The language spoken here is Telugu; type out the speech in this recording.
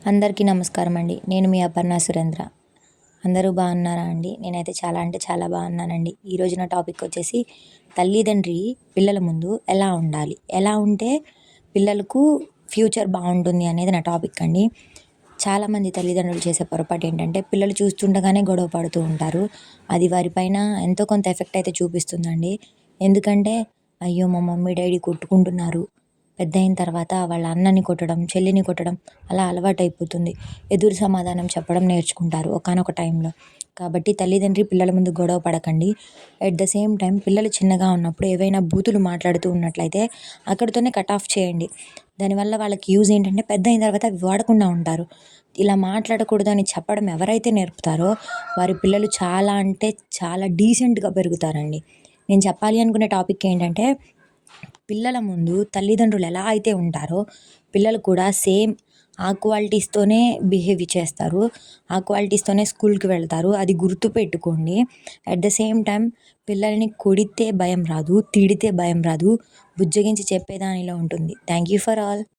అందరికీ నమస్కారం అండి. నేను మీ అపర్ణ సురేంద్ర. అందరూ బాగున్నారా అండి? నేనైతే చాలా అంటే చాలా బాగున్నానండి. ఈరోజు నా టాపిక్ వచ్చేసి తల్లిదండ్రి పిల్లల ముందు ఎలా ఉండాలి? ఎలా ఉంటే పిల్లలకు ఫ్యూచర్ బాగుంటుంది అనేది నా టాపిక్ అండి. చాలామంది తల్లిదండ్రులు చేసే పొరపాటు ఏంటంటే పిల్లలు చూస్తుండగానే గొడవ పడుతూ ఉంటారు. అది వారిపైన ఎంతో కొంత ఎఫెక్ట్ అయితే చూపిస్తుందండి. ఎందుకంటే అయ్యో! మా మమ్మీ డ్యాడీ కొట్టుకుంటున్నారు. పెద్దయిన తర్వాత వాళ్ళ అన్నని కొట్టడం, చెల్లిని కొట్టడం అలా అలవాటైపోతుంది. ఎదురు సమాధానం చెప్పడం నేర్చుకుంటారు ఒకానొక టైంలో. కాబట్టి తల్లిదండ్రి పిల్లల ముందు గొడవ పడకండి. ఎట్ ద సేమ్ టైం పిల్లలు చిన్నగా ఉన్నప్పుడు ఏవైనా బూతులు మాట్లాడుతూ ఉన్నట్లయితే అక్కడితోనే కట్ ఆఫ్ చేయండి. దానివల్ల వాళ్ళకి యూజ్ ఏంటంటే పెద్దయిన తర్వాత అవి వాడకుండా ఉంటారు. ఇలా మాట్లాడకూడదు అని చెప్పడం ఎవరైతే నేర్పుతారో వారి పిల్లలు చాలా అంటే చాలా డీసెంట్‌గా పెరుగుతారండి. నేను చెప్పాలి అనుకునే టాపిక్ ఏంటంటే పిల్లల ముందు తల్లిదండ్రులు ఎలా అయితే ఉంటారో పిల్లలు కూడా సేమ్ ఆ క్వాలిటీస్‌తోనే బిహేవ్ చేస్తారు. ఆ క్వాలిటీస్‌తోనే స్కూల్‌కి వెళ్తారు. అది గుర్తుపెట్టుకోండి. అట్ ద సేమ్ టైమ్ పిల్లల్ని కొడితే భయం రాదు. తిడితే భయం రాదు. బుజ్జగించి చెప్పేదానిలో ఉంటుంది. Thank you for all.